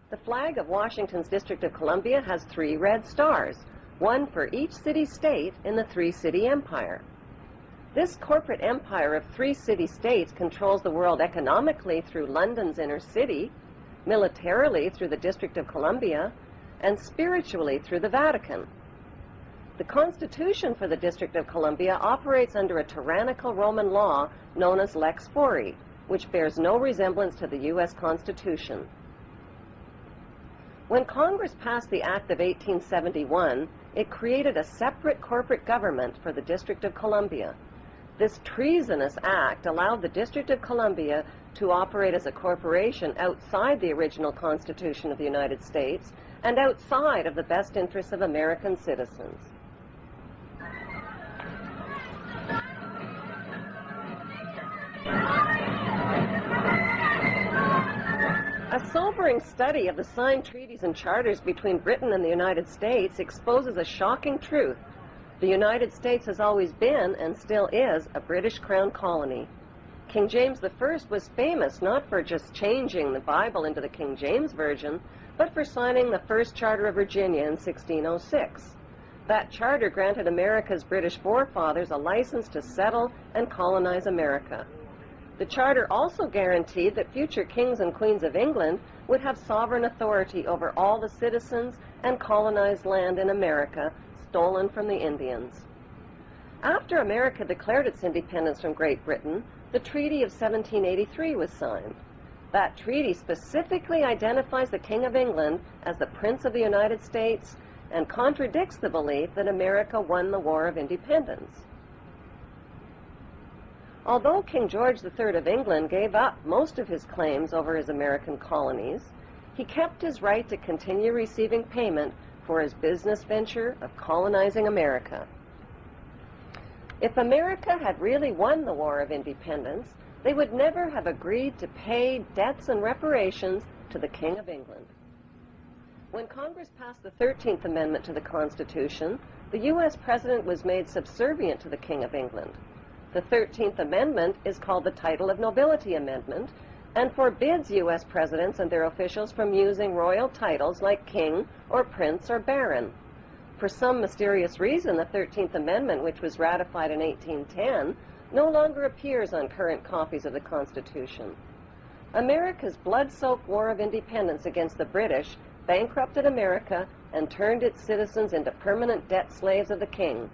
The flag of Washington's District of Columbia has 3 red stars, one for each city-state in the 3-city empire. This corporate empire of 3 city-states controls the world economically through London's inner city, militarily through the District of Columbia, and spiritually through the Vatican. The Constitution for the District of Columbia operates under a tyrannical Roman law known as Lex Fori, which bears no resemblance to the U.S. Constitution. When Congress passed the Act of 1871, it created a separate corporate government for the District of Columbia. This treasonous act allowed the District of Columbia to operate as a corporation outside the original Constitution of the United States and outside of the best interests of American citizens. A sobering study of the signed treaties and charters between Britain and the United States exposes a shocking truth. The United States has always been, and still is, a British Crown colony. King James I was famous not for just changing the Bible into the King James Version, but for signing the first Charter of Virginia in 1606. That charter granted America's British forefathers a license to settle and colonize America. The charter also guaranteed that future kings and queens of England would have sovereign authority over all the citizens and colonized land in America stolen from the Indians. After America declared its independence from Great Britain, the Treaty of 1783 was signed. That treaty specifically identifies the King of England as the Prince of the United States and contradicts the belief that America won the War of Independence. Although King George III of England gave up most of his claims over his American colonies, he kept his right to continue receiving payment for his business venture of colonizing America. If America had really won the War of Independence, they would never have agreed to pay debts and reparations to the King of England. When Congress passed the 13th Amendment to the Constitution, the U.S. President was made subservient to the King of England. The 13th Amendment is called the Title of Nobility Amendment and forbids U.S. presidents and their officials from using royal titles like king or prince or baron. For some mysterious reason, the 13th Amendment, which was ratified in 1810, no longer appears on current copies of the Constitution. America's blood-soaked War of Independence against the British bankrupted America and turned its citizens into permanent debt slaves of the king.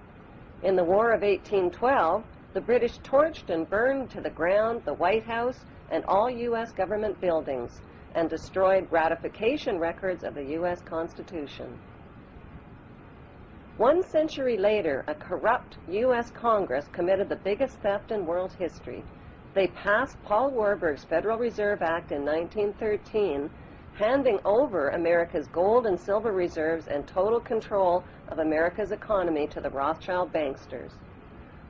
In the War of 1812, the British torched and burned to the ground the White House and all U.S. government buildings and destroyed ratification records of the U.S. Constitution. 1 century later, a corrupt U.S. Congress committed the biggest theft in world history. They passed Paul Warburg's Federal Reserve Act in 1913, handing over America's gold and silver reserves and total control of America's economy to the Rothschild banksters.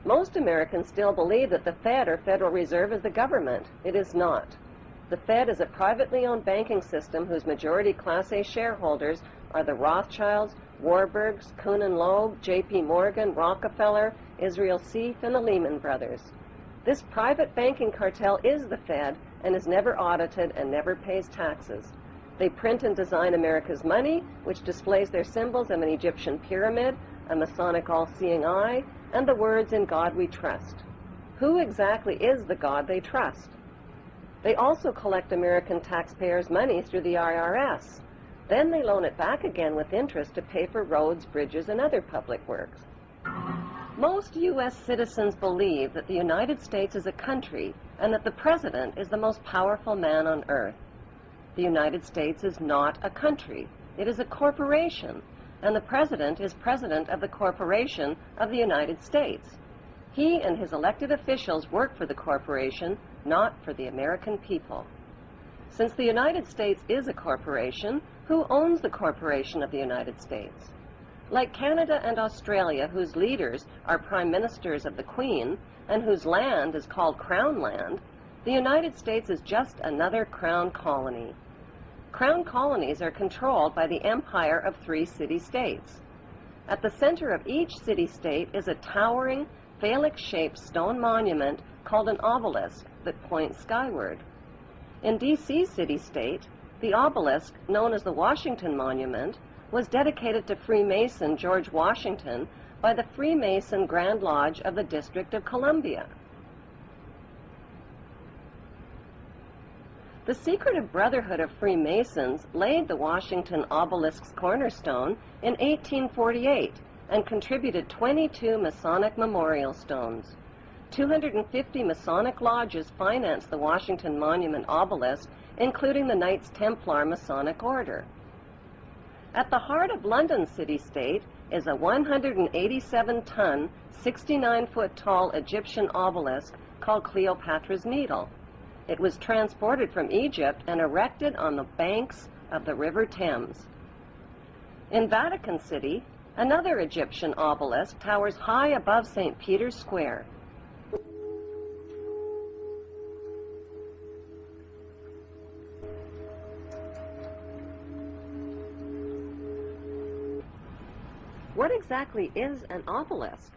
Most Americans still believe that the Fed, or Federal Reserve, is the government. It is not. The Fed is a privately owned banking system whose majority Class A shareholders are the Rothschilds, Warburgs, Kuhn and Loeb, J.P. Morgan, Rockefeller, Israel Seif, and the Lehman Brothers. This private banking cartel is the Fed and is never audited and never pays taxes. They print and design America's money, which displays their symbols of an Egyptian pyramid, a Masonic all-seeing eye, and the words, "In God we trust." Who exactly is the God they trust? They also collect American taxpayers' money through the IRS. Then they loan it back again with interest to pay for roads, bridges, and other public works. Most U.S. citizens believe that the United States is a country and that the President is the most powerful man on earth. The United States is not a country. It is a corporation, and the President is President of the Corporation of the United States. He and his elected officials work for the corporation, not for the American people. Since the United States is a corporation, who owns the corporation of the United States? Like Canada and Australia, whose leaders are prime ministers of the Queen and whose land is called Crown Land, the United States is just another Crown colony. Crown colonies are controlled by the empire of 3 city-states. At the center of each city-state is a towering, phallic-shaped stone monument called an obelisk that points skyward. In D.C. city-state, the obelisk, known as the Washington Monument, was dedicated to Freemason George Washington by the Freemason Grand Lodge of the District of Columbia. The secretive Brotherhood of Freemasons laid the Washington obelisk's cornerstone in 1848 and contributed 22 Masonic memorial stones. 250 Masonic lodges financed the Washington Monument obelisk, including the Knights Templar Masonic Order. At the heart of London city-state is a 187-ton, 69-foot-tall Egyptian obelisk called Cleopatra's Needle. It was transported from Egypt and erected on the banks of the River Thames. In Vatican City, another Egyptian obelisk towers high above St. Peter's Square. What exactly is an obelisk?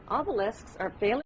Obelisks are phallic